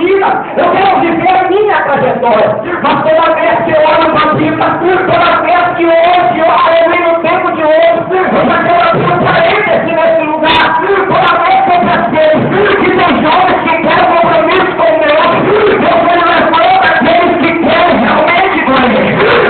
vida, eu quero viver a minha trajetória. Mas toda vez que eu olho para a vida, toda vez que hoje eu aleluia no tempo de hoje, eu já quero abrir um parêntese nesse lugar. Toda vez que eu percebo que tem jovens que querem compromisso com Deus, eu quero levar aqueles que querem realmente, glória.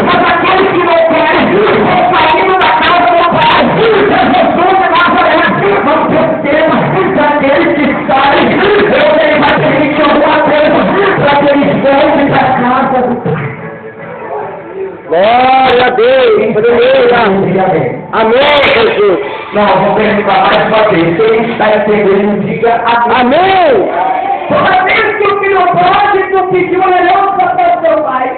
Mas aqueles que não querem, vão saindo da casa do Pai. Jesus de Nazaré, não perceba daqueles que saem, eu vai permitir alguma coisa para que eles voltem para a casa do Pai. Glória a Deus, aleluia. Amém, Jesus. Não, vou perguntar mais uma vez. Quem está entendendo, diga amém. Toda vez que o filho pródigo pediu a herança para seu pai,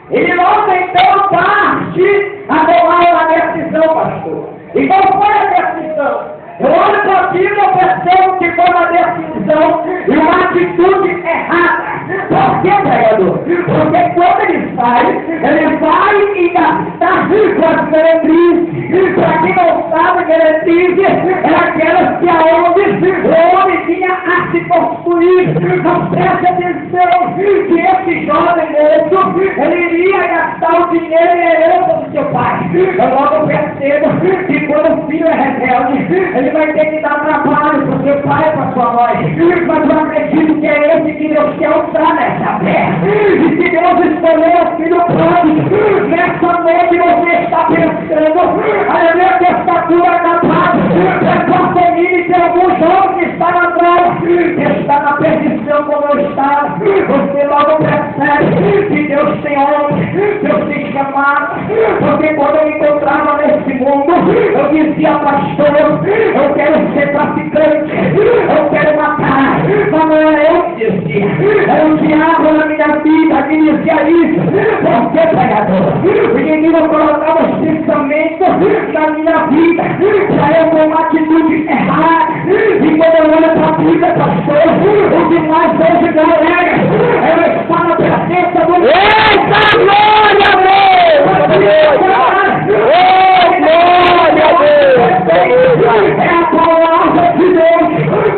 ele não tentou parte a tomar uma decisão, pastor. E qual foi a decisão? Eu olho para a Bíblia e percebo que foi uma decisão e uma atitude errada. Por que, pregador? Porque quando ele vai e gastar com as meretrizes. Para quem não sabe, meretrizes é aquelas que aonde o homem vinha a se construir. Não preste atenção que esse jovem moço, ele iria gastar o dinheiro e a herança do seu pai. Eu logo percebo que quando o filho é rebelde, ele vai ter que dar trabalho para o seu pai e para a sua mãe. Mas eu acredito que é esse que Deus quer usar nessa terra. E se Deus escolheu o filho pródigo, nessa noite você está pensando, aleluia, que esta cura acabada, essa família e tem algum jovem que está na droga, que está na perdição como eu estava. Você logo percebe que Deus tem homem, Deus tem chamado. Porque quando eu me encontrava nesse mundo, eu dizia, pastor, eu quero ser traficante, eu quero matar. Mas não era eu que dizia, era o diabo na minha vida que dizia isso. Por que, pregador? O inimigo colocava os pensamentos na minha vida para eu ter uma atitude errada. E quando eu olho para a vida, pastor, o que mais hoje não é eu estar na presença do Deus. Eita, glória a Deus! Oh, glória a Deus! É a palavra de Deus.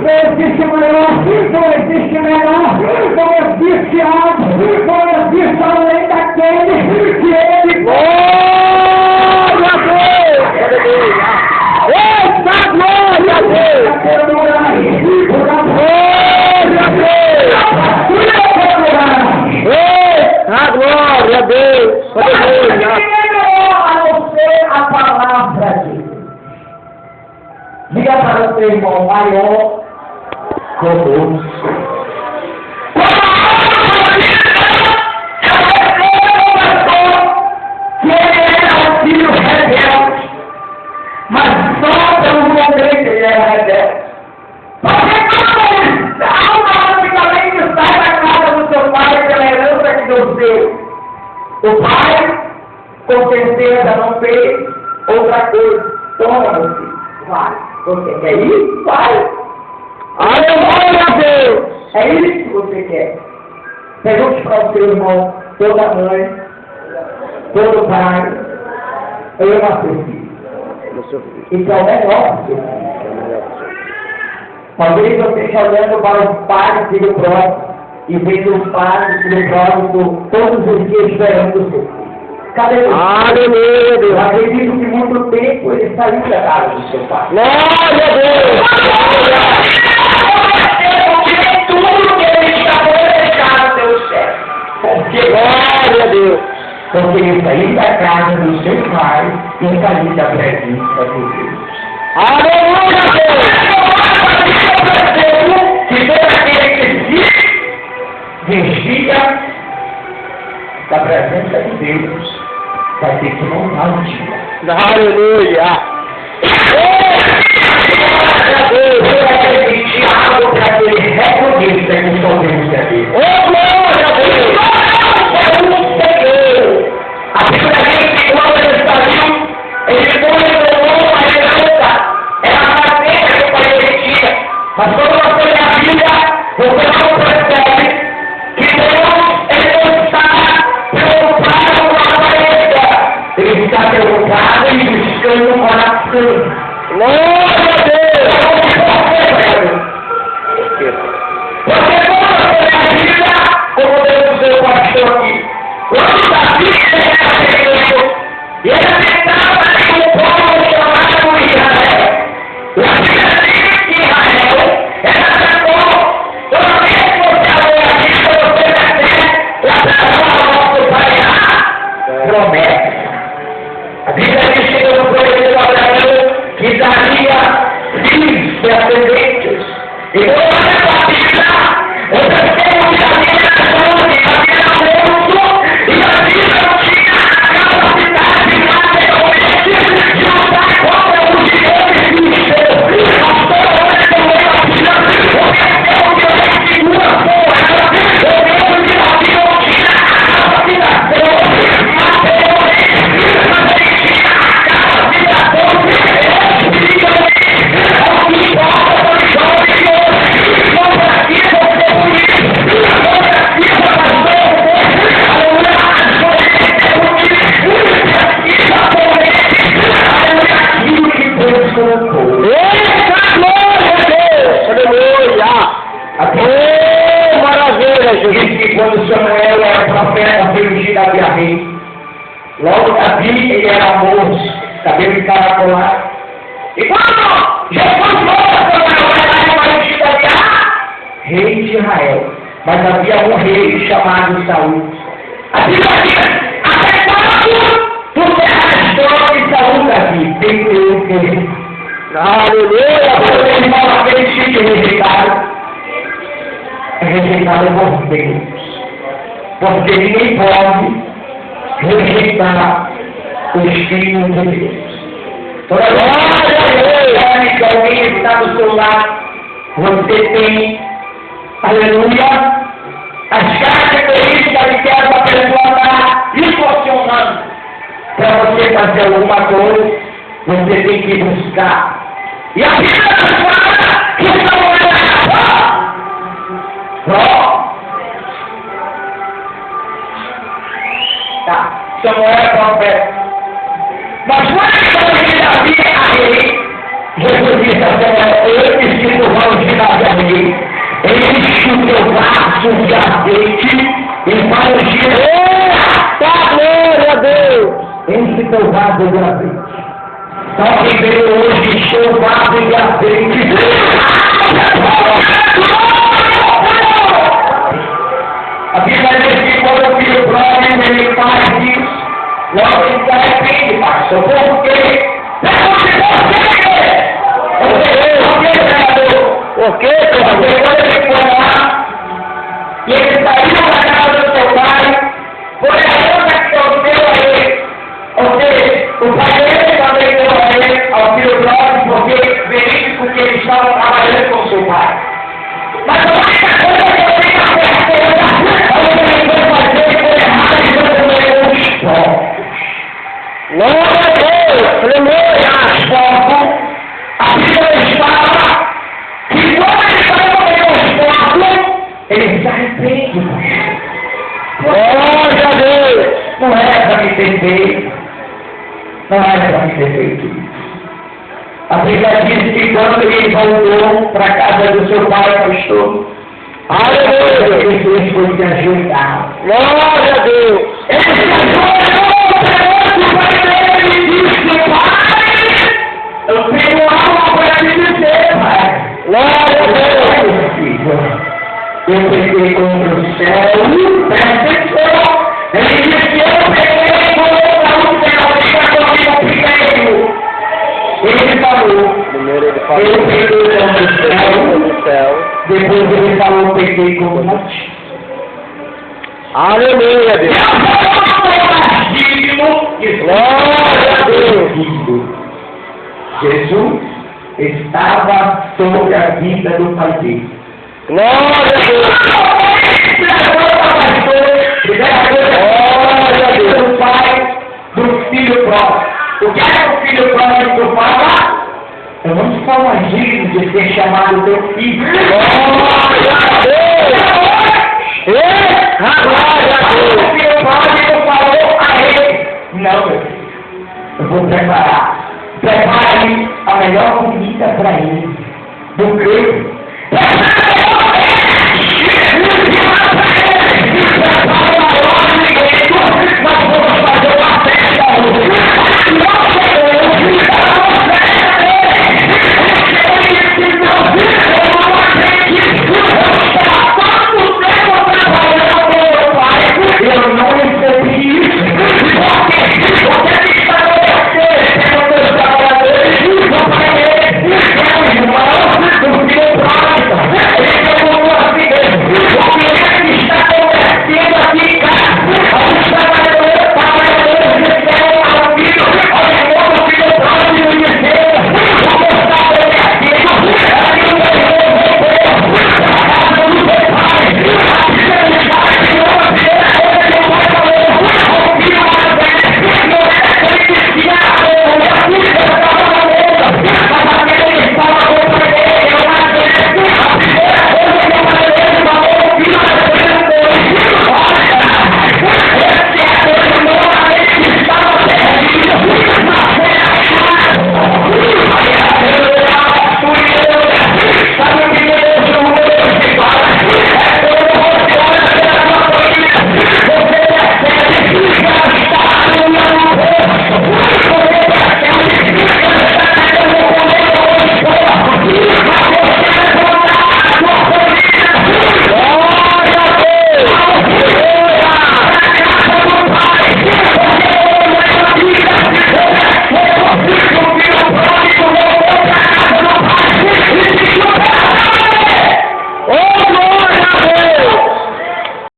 Não existe maior, não existe menor, não existe algo, não existe além daquele que ele. Glória a Deus! Eita, glória a Deus! Glória a Deus! Eita, glória a Deus! A você a palavra de Deus. Diga para o seu irmão, maior conosco. Que ele era um filho rebelde, mas só pelo momento ele era rebelde. Porque quando automaticamente sai da casa do seu pai pela herança que Deus deu, o pai com certeza não fez outra coisa. Toma, meu filho, vai. Você quer ir? Vai! Aleluia, Deus! É isso que você quer. Pergunte para o seu irmão, toda mãe, todo pai, ama seu filho. Isso é o melhor do seu filho. Talvez você esteja olhando para os pais do filho próximo e vendo os pais do filho próximo todos os dias esperando o seu filho. Cadê ele? Aleluia, Deus! Eu acredito que muito tempo ele saiu da casa do seu pai. Glória a Deus! Porque tudo que ele está desejando deu certo. Porque Glória a Deus! Porque ele saiu da casa do seu pai e saiu da presença de Deus. Aleluia, Deus! Que todo aquele que se desvia da presença de Deus vai ter que montar um dia. Aleluia! Deus vai permitir algo para que ele reconheça que só Deus é Deus. Oh, glória a Deus! A Bíblia diz que quando ele saiu, ele condenou a herança. Era a maneira que foi permitida. Mas quando você lê a Bíblia, você não percebe que Deus ele não está preocupado com a aparência. Ele está preocupado em buscando o coração. Glória a Deus! Oh, maravilha, Jesus. Diz que quando Samuel era profeta, foi ungido a via rei. Logo Davi, ele era moço, cabelo encaracolado. E quando Jesus foi ungido a via rei de Israel. Mas havia um rei chamado Saul. A Bíblia diz, afetado por terra de Saul, Davi, tem. Aleluia. Ele fala aquele tipo de rejeitado. É rejeitado por Deus. Porque ninguém pode rejeitar o Espírito de Deus. Toda vez que alguém está do seu lado, você tem, aleluia, as características que essa pessoa está impulsionando. Para você fazer alguma coisa, você tem que buscar. E a Bíblia fala que não é tá, Samuel é profeta. Mas quando ele vai ungir Davi a rei, Jesus disse a Samuel, eu preciso ungir Davi a rei. Enche o teu vaso de azeite e vai ungir. Tá, glória a Deus. Enche o teu vaso de azeite. Só que veio hoje encher o vaso de azeite. A Bíblia diz que quando o filho próximo ele faz isso, logo ele se arrepende, pastor. Por quê? Por quê, Porque quando ele foi lá, e ele saiu da casa do seu pai, foi a honra que Deus deu a ele. Ou seja, o pai dele também deu a ele, ao filho próximo, porque verídico que eles estavam trabalhando com o seu pai. Mas a única coisa que eu tenho a certeza, a única coisa que eu fazer foi errado e eu tomei um esporte. glória a Deus. Aleluia! A Bíblia fala que quando ele vai comer um esporte, ele se arrepende. Glória a Deus. Não é para me ter feito. Não é para me ter feito isso. A Bíblia diz que quando ele voltou para a casa do seu pai, pastor, Aleluia. ele fez foi se ajeitar. Glória a Deus. Ele se ajeitou, ele disse, pai, eu tenho algo para te dizer, pai. Glória a Deus. Meu filho, eu peguei contra o céu, presta atenção. Ele disse que eu peguei contra o céu, fica comigo primeiro. Ele falou, Primeiro ele fala eu peguei contra o céu, do céu. depois ele falou, peguei contra ti. Aleluia, Deus. Glória a Deus. Jesus estava sobre a vida do Pai dele. Glória a Deus. Glória a Deus. Do Pai, do Filho próprio. O que é o Filho próprio do Pai? Eu não sou mais digno de ser chamado teu filho. Glória a Deus. Glória a Deus. O Filho próprio falou a ele: não, meu filho, eu vou preparar. Prepare a melhor comida para ele.